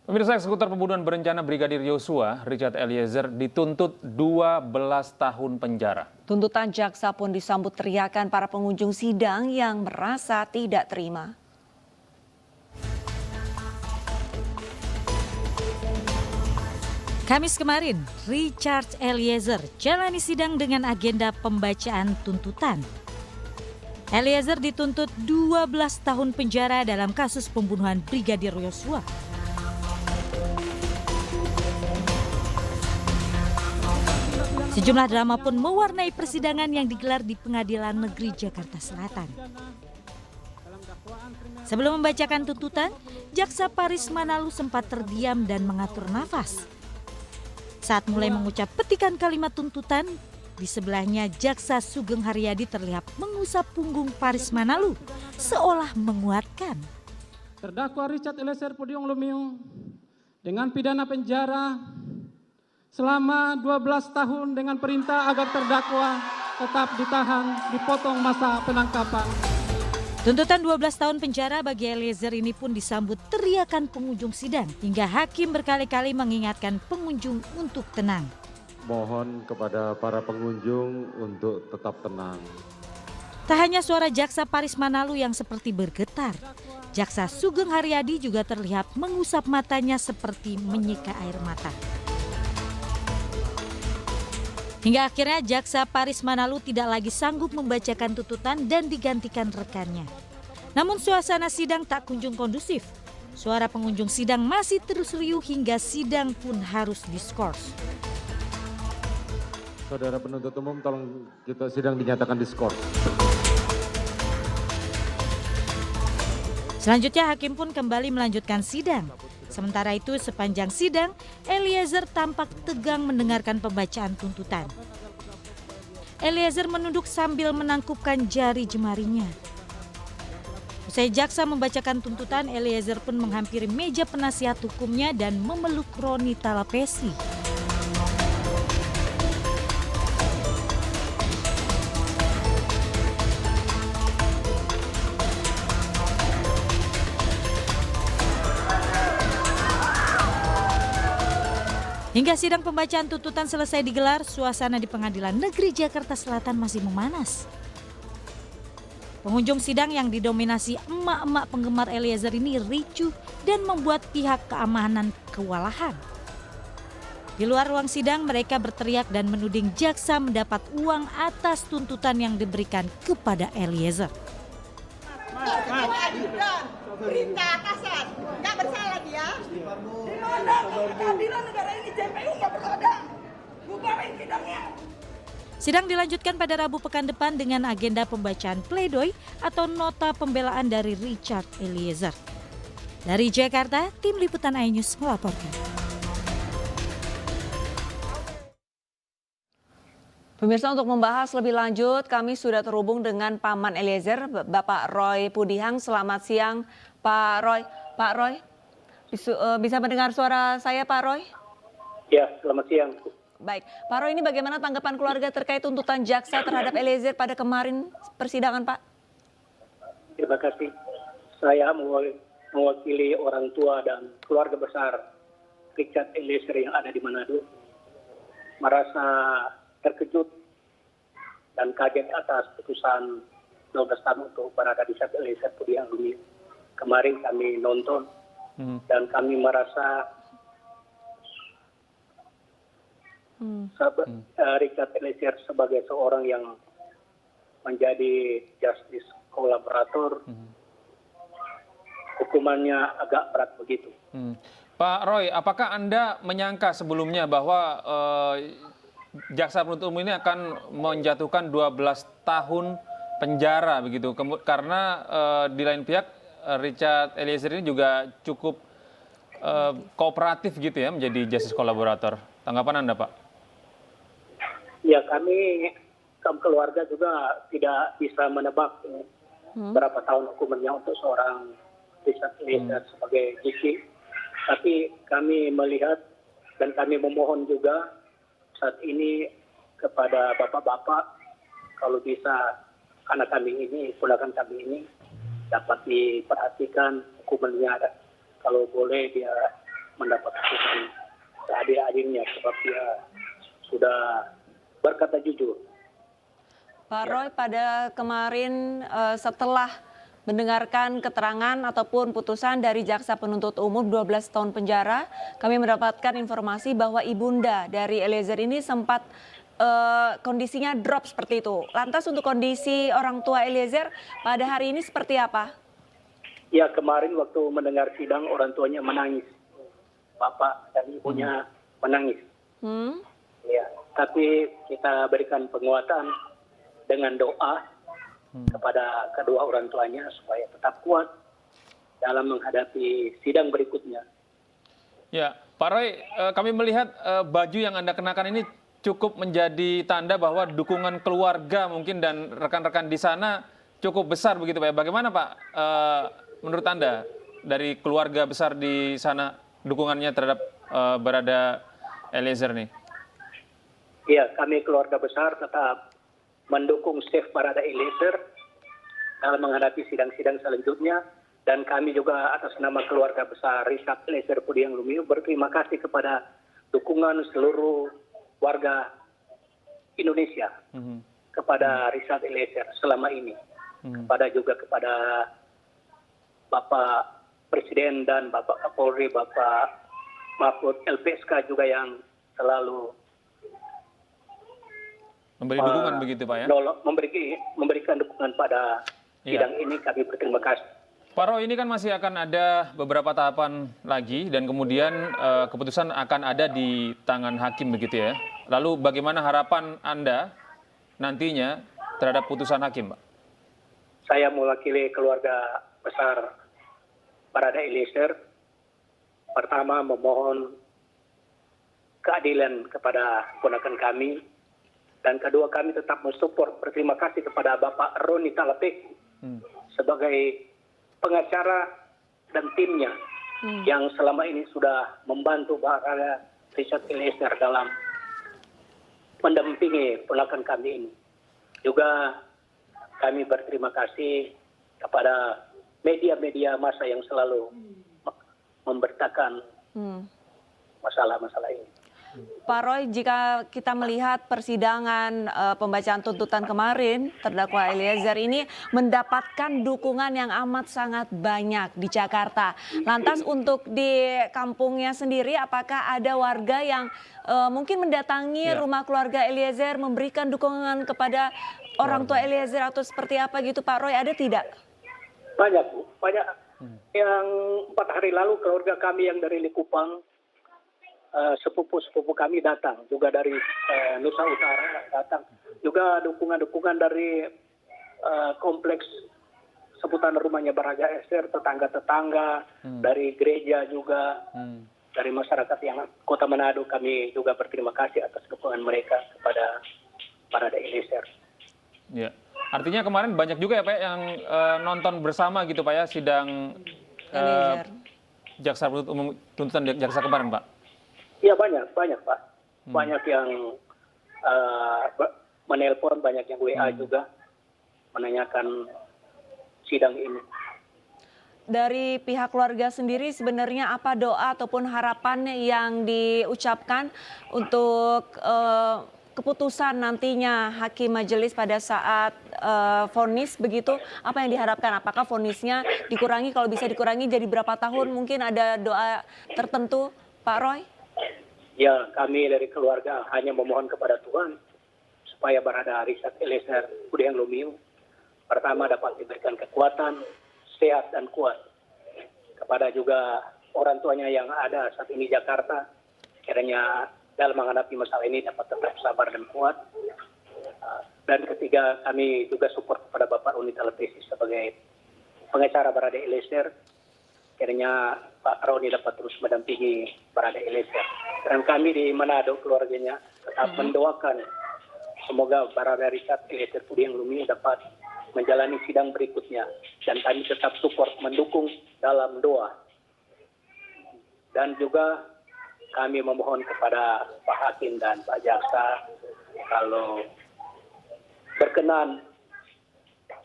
Pemirsa, eksekutor pembunuhan berencana Brigadir Yosua, Richard Eliezer, dituntut 12 tahun penjara. Tuntutan jaksa pun disambut teriakan para pengunjung sidang yang merasa tidak terima. Kamis kemarin, Richard Eliezer jalani sidang dengan agenda pembacaan tuntutan. Eliezer dituntut 12 tahun penjara dalam kasus pembunuhan Brigadir Yosua. Sejumlah drama pun mewarnai persidangan yang digelar di Pengadilan Negeri Jakarta Selatan. Sebelum membacakan tuntutan, Jaksa Paris Manalu sempat terdiam dan mengatur nafas. Saat mulai mengucap petikan kalimat tuntutan, di sebelahnya Jaksa Sugeng Haryadi terlihat mengusap punggung Paris Manalu, seolah menguatkan. Terdakwa Richard Eliezer Pudium Lumiu dengan pidana penjara selama 12 tahun dengan perintah agar terdakwa tetap ditahan, dipotong masa penangkapan. Tuntutan 12 tahun penjara bagi Eliezer ini pun disambut teriakan pengunjung sidang hingga hakim berkali-kali mengingatkan pengunjung untuk tenang. Mohon kepada para pengunjung untuk tetap tenang. Tak hanya suara Jaksa Paris Manalu yang seperti bergetar, Jaksa Sugeng Haryadi juga terlihat mengusap matanya seperti menyeka air mata. Hingga akhirnya Jaksa Paris Manalu tidak lagi sanggup membacakan tuntutan dan digantikan rekannya. Namun suasana sidang tak kunjung kondusif. Suara pengunjung sidang masih terus riuh hingga sidang pun harus diskors. Saudara penuntut umum, tolong kita sidang dinyatakan diskors. Selanjutnya hakim pun kembali melanjutkan sidang. Sementara itu sepanjang sidang, Eliezer tampak tegang mendengarkan pembacaan tuntutan. Eliezer menunduk sambil menangkupkan jari jemarinya. Usai jaksa membacakan tuntutan, Eliezer pun menghampiri meja penasihat hukumnya dan memeluk Roni Talapesi. Hingga sidang pembacaan tuntutan selesai digelar, suasana di Pengadilan Negeri Jakarta Selatan masih memanas. Pengunjung sidang yang didominasi emak-emak penggemar Eliezer ini ricuh dan membuat pihak keamanan kewalahan. Di luar ruang sidang, mereka berteriak dan menuding jaksa mendapat uang atas tuntutan yang diberikan kepada Eliezer. Berita kasar, nggak bersalah dia. Di mana keadilan negara ini? JPU nggak berada. Bubarin sidangnya. Sidang dilanjutkan pada Rabu pekan depan dengan agenda pembacaan pledoi atau nota pembelaan dari Richard Eliezer. Dari Jakarta, Tim Liputan iNews melaporkan. Pemirsa, untuk membahas lebih lanjut, kami sudah terhubung dengan Paman Eliezer, Bapak Roy Pudihang. Selamat siang, Pak Roy. Pak Roy, bisa mendengar suara saya, Pak Roy? Ya, selamat siang. Baik, Pak Roy, ini bagaimana tanggapan keluarga terkait tuntutan jaksa terhadap Eliezer pada kemarin persidangan, Pak? Terima kasih. Saya mewakili orang tua dan keluarga besar Richard Eliezer yang ada di Manado. Merasa terkejut dan kaget atas putusan 12 tahun untuk berada di Richard Eliezer Pudium Lumiu. Kemarin kami nonton dan kami merasa Richard Eliezer sebagai seorang yang menjadi justice kolaborator, hukumannya agak berat begitu. Pak Roy, apakah Anda menyangka sebelumnya bahwa jaksa penuntut umum ini akan menjatuhkan 12 tahun penjara begitu? Karena di lain pihak Richard Eliezer ini juga cukup kooperatif gitu ya, menjadi justice kolaborator. Tanggapan Anda, Pak? Ya, kami keluarga juga tidak bisa menebak berapa tahun hukumannya untuk seorang Richard Eliezer sebagai JC. Tapi kami melihat dan kami memohon juga saat ini kepada bapak-bapak, kalau bisa anak kami ini, ponakan kami ini dapat diperhatikan hukumannya. Kalau boleh dia mendapat hukuman seadil-adilnya sebab dia sudah berkata jujur. Pak Roy, pada kemarin setelah mendengarkan keterangan ataupun putusan dari Jaksa Penuntut Umum 12 tahun penjara, kami mendapatkan informasi bahwa ibunda dari Eliezer ini sempat kondisinya drop seperti itu. Lantas untuk kondisi orang tua Eliezer pada hari ini seperti apa? Ya, kemarin waktu mendengar sidang orang tuanya menangis. Bapak dan ibunya menangis. Ya, tapi kita berikan penguatan dengan doa kepada kedua orang tuanya supaya tetap kuat dalam menghadapi sidang berikutnya. Ya, Pak Roy, kami melihat baju yang Anda kenakan ini cukup menjadi tanda bahwa dukungan keluarga mungkin dan rekan-rekan di sana cukup besar begitu Pak. Bagaimana Pak menurut Anda dari keluarga besar di sana dukungannya terhadap Barada Eliezer nih? Ya, kami keluarga besar tetap mendukung Chef Barada Eliezer dalam menghadapi sidang-sidang selanjutnya, dan kami juga atas nama keluarga besar Richard Eliezer Pudiang Lumiu berterima kasih kepada dukungan seluruh warga Indonesia kepada Richard Eliezer selama ini, kepada Bapak Presiden dan Bapak Kapolri, Bapak Mahfud LPSK juga yang selalu Memberi dukungan begitu Pak ya? Memberikan dukungan pada sidang ini, kami berterima kasih. Pak Roy, ini kan masih akan ada beberapa tahapan lagi dan kemudian keputusan akan ada di tangan hakim begitu ya. Lalu bagaimana harapan Anda nantinya terhadap putusan hakim Pak? Saya mewakili keluarga besar Barada Eliezer. Pertama memohon keadilan kepada ponakan kami. Dan kedua, kami tetap mensupport, berterima kasih kepada Bapak Roni Talapesi sebagai pengacara dan timnya yang selama ini sudah membantu Barada Richard Eliezer dalam mendampingi ponakan kami ini. Juga kami berterima kasih kepada media-media massa yang selalu memberitakan masalah-masalah ini. Pak Roy, jika kita melihat persidangan pembacaan tuntutan kemarin, terdakwa Eliezer ini mendapatkan dukungan yang amat sangat banyak di Jakarta. Lantas untuk di kampungnya sendiri, apakah ada warga yang mungkin mendatangi rumah keluarga Eliezer, memberikan dukungan kepada orang tua Eliezer atau seperti apa gitu Pak Roy, ada tidak? Banyak Bu, banyak. Yang 4 hari lalu keluarga kami yang dari Likupang, sepupu-sepupu kami datang, juga dari Nusa Utara datang, juga dukungan-dukungan dari kompleks seputar rumahnya Barada Eliezer, tetangga-tetangga, dari gereja juga, dari masyarakat yang Kota Manado. Kami juga berterima kasih atas dukungan mereka kepada Barada Eliezer. Ya, artinya kemarin banyak juga ya Pak yang nonton bersama gitu Pak ya sidang jaksa penuntut umum tuntutan jaksa kemarin Pak. Iya banyak Pak. Banyak yang menelpon, banyak yang WA juga menanyakan sidang ini. Dari pihak keluarga sendiri sebenarnya apa doa ataupun harapan yang diucapkan untuk keputusan nantinya hakim majelis pada saat vonis begitu, apa yang diharapkan? Apakah vonisnya dikurangi, kalau bisa dikurangi jadi berapa tahun? Mungkin ada doa tertentu Pak Roy? Ya, kami dari keluarga hanya memohon kepada Tuhan supaya Barada Richard Eliezer Pudiang Lumiu pertama dapat diberikan kekuatan, sehat dan kuat. Kepada juga orang tuanya yang ada saat ini di Jakarta, kiranya dalam menghadapi masalah ini dapat tetap sabar dan kuat. Dan ketiga, kami juga support kepada Bapak Roni Talapesi sebagai pengacara Barada Eliezer. Kiranya Pak Roni dapat terus mendampingi Barada Eliezer. Dan kami di Manado, keluarganya, tetap mendoakan semoga Barada Richard Eliezer Pudiang Lumiu dapat menjalani sidang berikutnya. Dan kami tetap support, mendukung dalam doa. Dan juga kami memohon kepada Pak Hakim dan Pak Jaksa kalau berkenan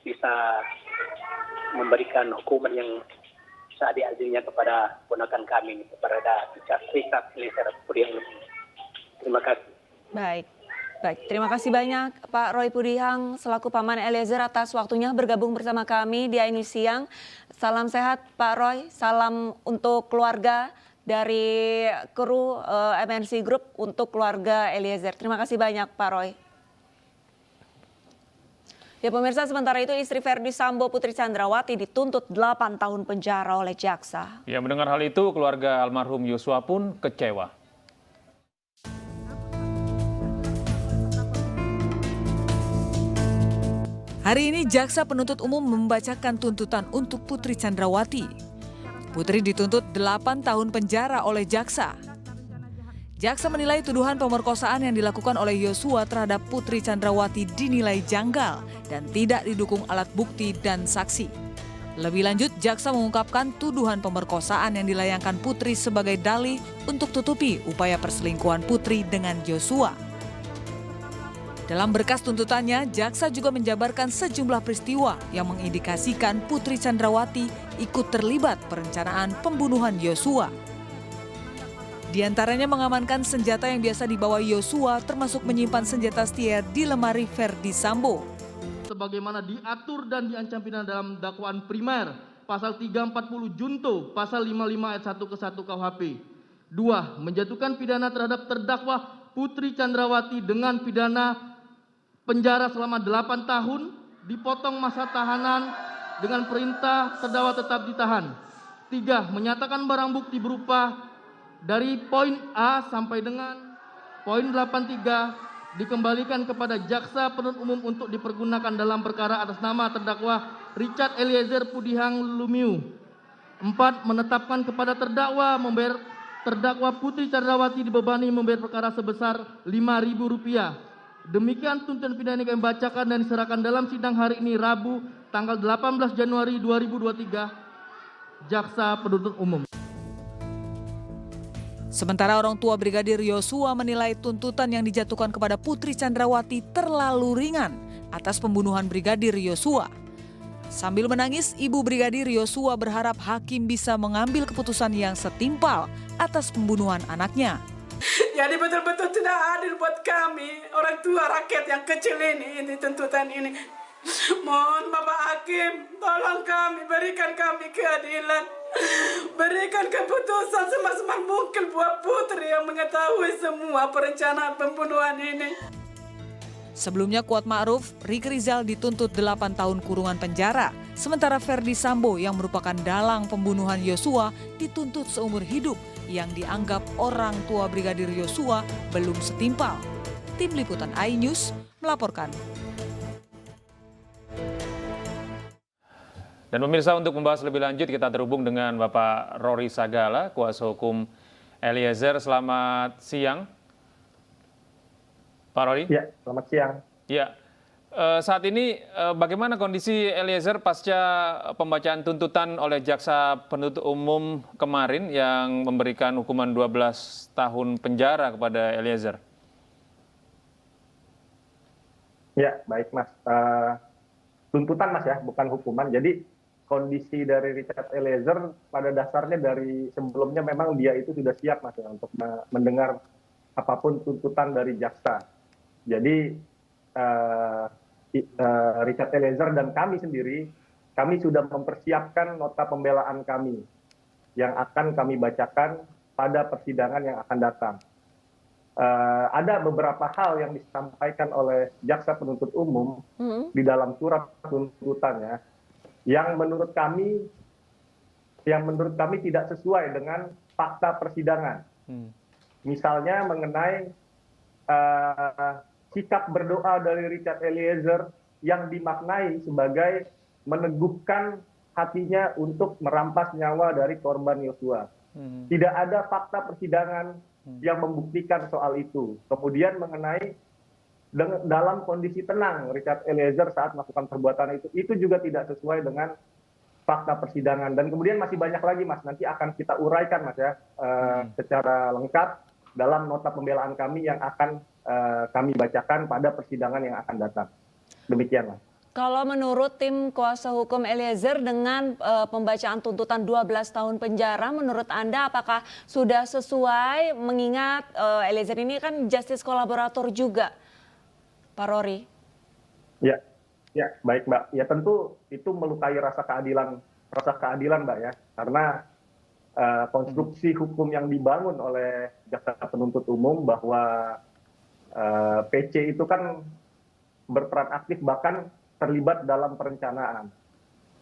bisa memberikan hukuman yang seadil-adilnya kepada ponakan kami, kepada Richard Eliezer Pudiang Lumiu. Terima kasih. Baik. Terima kasih banyak Pak Roy Pudihang selaku Paman Eliezer atas waktunya bergabung bersama kami di Ini Siang. Salam sehat Pak Roy, salam untuk keluarga dari kru MNC Group untuk keluarga Eliezer. Terima kasih banyak Pak Roy. Ya pemirsa, sementara itu istri Verdi Sambo Putri Chandrawati dituntut 8 tahun penjara oleh jaksa. Ya, mendengar hal itu keluarga almarhum Yosua pun kecewa. Hari ini jaksa penuntut umum membacakan tuntutan untuk Putri Chandrawati. Putri dituntut 8 tahun penjara oleh jaksa. Jaksa menilai tuduhan pemerkosaan yang dilakukan oleh Yosua terhadap Putri Chandrawati dinilai janggal dan tidak didukung alat bukti dan saksi. Lebih lanjut, jaksa mengungkapkan tuduhan pemerkosaan yang dilayangkan Putri sebagai dalih untuk tutupi upaya perselingkuhan Putri dengan Yosua. Dalam berkas tuntutannya, jaksa juga menjabarkan sejumlah peristiwa yang mengindikasikan Putri Chandrawati ikut terlibat perencanaan pembunuhan Yosua. Di antaranya mengamankan senjata yang biasa dibawa Yosua, termasuk menyimpan senjata Steyr di lemari Verdi Sambo. Sebagaimana diatur dan diancam pidana dalam dakwaan primer, pasal 340 junto, pasal 55 ayat 1 ke 1 KUHP. 2. Menjatuhkan pidana terhadap terdakwa Putri Chandrawati dengan pidana penjara selama 8 tahun, dipotong masa tahanan dengan perintah terdakwa tetap ditahan. 3. Menyatakan barang bukti berupa dari poin A sampai dengan poin 83 dikembalikan kepada jaksa penuntut umum untuk dipergunakan dalam perkara atas nama terdakwa Richard Eliezer Pudiang Lumiu. 4. Menetapkan kepada terdakwa terdakwa Putri Chandrawati dibebani membayar perkara sebesar Rp5.000. Demikian tuntutan pidana yang kami bacakan dan diserahkan dalam sidang hari ini Rabu tanggal 18 Januari 2023, Jaksa Penuntut Umum. Sementara orang tua Brigadir Yosua menilai tuntutan yang dijatuhkan kepada Putri Chandrawati terlalu ringan atas pembunuhan Brigadir Yosua. Sambil menangis, ibu Brigadir Yosua berharap hakim bisa mengambil keputusan yang setimpal atas pembunuhan anaknya. Jadi betul-betul tidak adil buat kami, orang tua rakyat yang kecil ini tuntutan ini. Mohon Bapak Hakim, tolong kami, berikan kami keadilan. Berikan keputusan semaksimal mungkin buat Putri yang mengetahui semua perencanaan pembunuhan ini. Sebelumnya Kuat Ma'ruf, Ricky Rizal dituntut 8 tahun kurungan penjara. Sementara Verdi Sambo yang merupakan dalang pembunuhan Yosua dituntut seumur hidup yang dianggap orang tua Brigadir Yosua belum setimpal. Tim Liputan iNews melaporkan. Dan pemirsa, untuk membahas lebih lanjut kita terhubung dengan Bapak Rory Sagala, kuasa hukum Eliezer. Selamat siang, Pak Rory. Ya, selamat siang. Ya, saat ini bagaimana kondisi Eliezer pasca pembacaan tuntutan oleh jaksa penuntut umum kemarin yang memberikan hukuman 12 tahun penjara kepada Eliezer? Ya, baik Mas. Tuntutan Mas ya, bukan hukuman. Jadi kondisi dari Richard Eliezer pada dasarnya dari sebelumnya memang dia itu sudah siap Mas ya, untuk mendengar apapun tuntutan dari jaksa. Jadi Richard Eliezer dan kami sendiri, kami sudah mempersiapkan nota pembelaan kami yang akan kami bacakan pada persidangan yang akan datang. Ada beberapa hal yang disampaikan oleh jaksa penuntut umum di dalam surat tuntutannya yang menurut kami tidak sesuai dengan fakta persidangan. Misalnya mengenai sikap berdoa dari Richard Eliezer yang dimaknai sebagai meneguhkan hatinya untuk merampas nyawa dari korban Yosua. Tidak ada fakta persidangan yang membuktikan soal itu. Kemudian mengenai dalam kondisi tenang Richard Eliezer saat melakukan perbuatan itu juga tidak sesuai dengan fakta persidangan. Dan kemudian masih banyak lagi Mas, nanti akan kita uraikan Mas ya secara lengkap dalam nota pembelaan kami yang akan kami bacakan pada persidangan yang akan datang. Demikian Mas. Kalau menurut tim kuasa hukum Eliezer dengan pembacaan tuntutan 12 tahun penjara, menurut Anda apakah sudah sesuai mengingat Eliezer ini kan justice kolaborator juga, Pak Rory? Ya, ya baik Mbak. Ya tentu itu melukai rasa keadilan Mbak ya, karena konstruksi hukum yang dibangun oleh jaksa penuntut umum bahwa PC itu kan berperan aktif bahkan terlibat dalam perencanaan.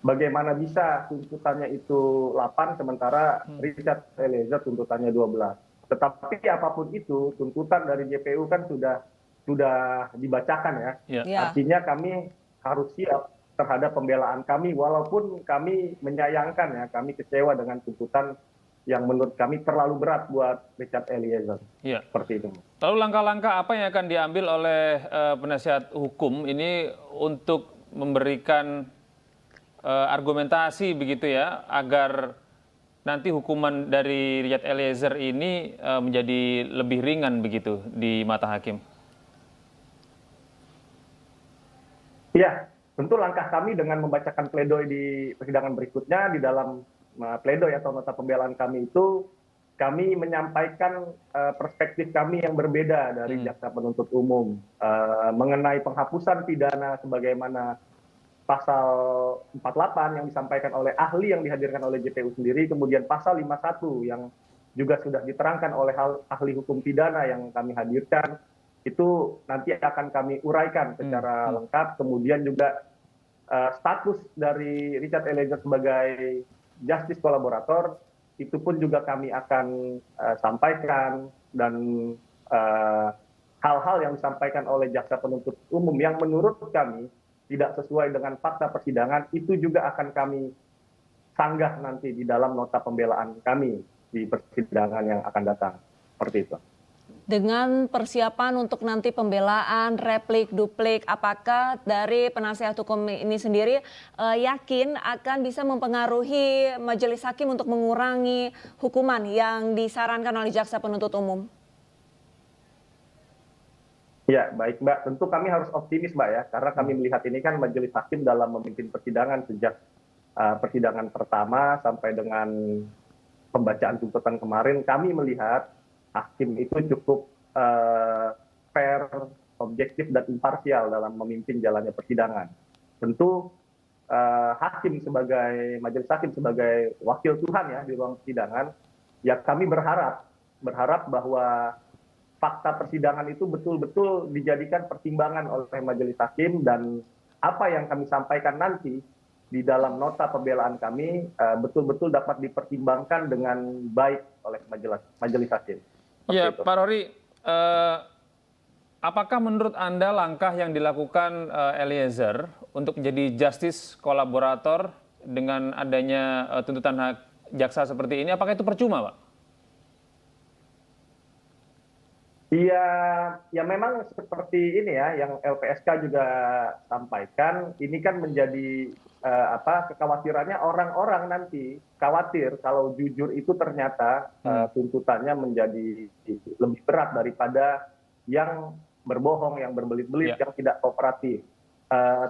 Bagaimana bisa tuntutannya itu 8 sementara Richard Eliezer tuntutannya 12. Tetapi apapun itu tuntutan dari JPU kan sudah dibacakan ya. Artinya kami harus siap terhadap pembelaan kami walaupun kami menyayangkan ya, kami kecewa dengan tuntutan yang menurut kami terlalu berat buat Richard Eliezer. Seperti itu. Lalu langkah-langkah apa yang akan diambil oleh penasihat hukum ini untuk memberikan argumentasi begitu ya, agar nanti hukuman dari Richard Eliezer ini menjadi lebih ringan begitu di mata hakim? Iya, tentu langkah kami dengan membacakan pledoi di persidangan berikutnya, di dalam pledoi atau nota pembelaan kami itu, kami menyampaikan perspektif kami yang berbeda dari jaksa penuntut umum mengenai penghapusan pidana sebagaimana pasal 48 yang disampaikan oleh ahli yang dihadirkan oleh JPU sendiri, kemudian pasal 51 yang juga sudah diterangkan oleh ahli hukum pidana yang kami hadirkan, itu nanti akan kami uraikan secara lengkap. Kemudian juga status dari Richard Eliezer sebagai justice kolaborator itu pun juga kami akan sampaikan, dan hal-hal yang disampaikan oleh jaksa penuntut umum yang menurut kami tidak sesuai dengan fakta persidangan itu juga akan kami sanggah nanti di dalam nota pembelaan kami di persidangan yang akan datang. Seperti itu. Dengan persiapan untuk nanti pembelaan, replik, duplik, apakah dari penasihat hukum ini sendiri yakin akan bisa mempengaruhi majelis hakim untuk mengurangi hukuman yang disarankan oleh jaksa penuntut umum? Ya, baik Mbak. Tentu kami harus optimis Mbak ya, karena kami melihat ini kan majelis hakim dalam memimpin persidangan sejak persidangan pertama sampai dengan pembacaan tuntutan kemarin, kami melihat hakim itu cukup fair, objektif, dan imparsial dalam memimpin jalannya persidangan. Tentu hakim sebagai majelis hakim sebagai wakil Tuhan ya di ruang persidangan, ya kami berharap bahwa fakta persidangan itu betul-betul dijadikan pertimbangan oleh majelis hakim, dan apa yang kami sampaikan nanti di dalam nota pembelaan kami betul-betul dapat dipertimbangkan dengan baik oleh majelis hakim. Ya, Pak Rory, apakah menurut Anda langkah yang dilakukan Eliezer untuk menjadi justice kolaborator dengan adanya tuntutan jaksa seperti ini, apakah itu percuma, Pak? Iya, ya memang seperti ini ya, yang LPSK juga sampaikan, ini kan menjadi kekhawatirannya orang-orang nanti khawatir kalau jujur itu ternyata tuntutannya menjadi lebih berat daripada yang berbohong, yang berbelit-belit, yang tidak kooperatif.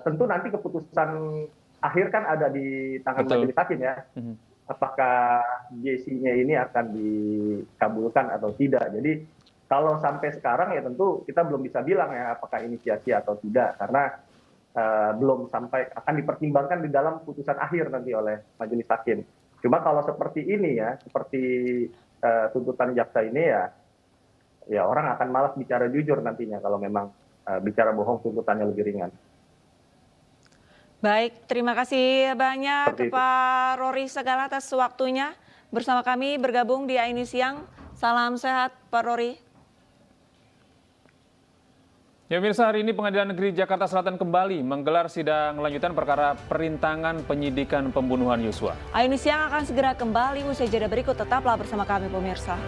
Tentu nanti keputusan akhir kan ada di tangan majelis hakim ya. Apakah JC-nya ini akan dikabulkan atau tidak. Jadi kalau sampai sekarang ya tentu kita belum bisa bilang ya apakah ini sia-sia atau tidak, karena belum sampai, akan dipertimbangkan di dalam putusan akhir nanti oleh majelis hakim. Cuma kalau seperti ini ya, seperti tuntutan jaksa ini ya orang akan malas bicara jujur nantinya kalau memang bicara bohong tuntutannya lebih ringan. Baik, terima kasih banyak Pak Rory Segala atas waktunya bersama kami bergabung di AINI Siang. Salam sehat Pak Rory. Ya pemirsa, hari ini Pengadilan Negeri Jakarta Selatan kembali menggelar sidang lanjutan perkara perintangan penyidikan pembunuhan Yosua. AINI Siang akan segera kembali usai jeda berikut, tetaplah bersama kami pemirsa.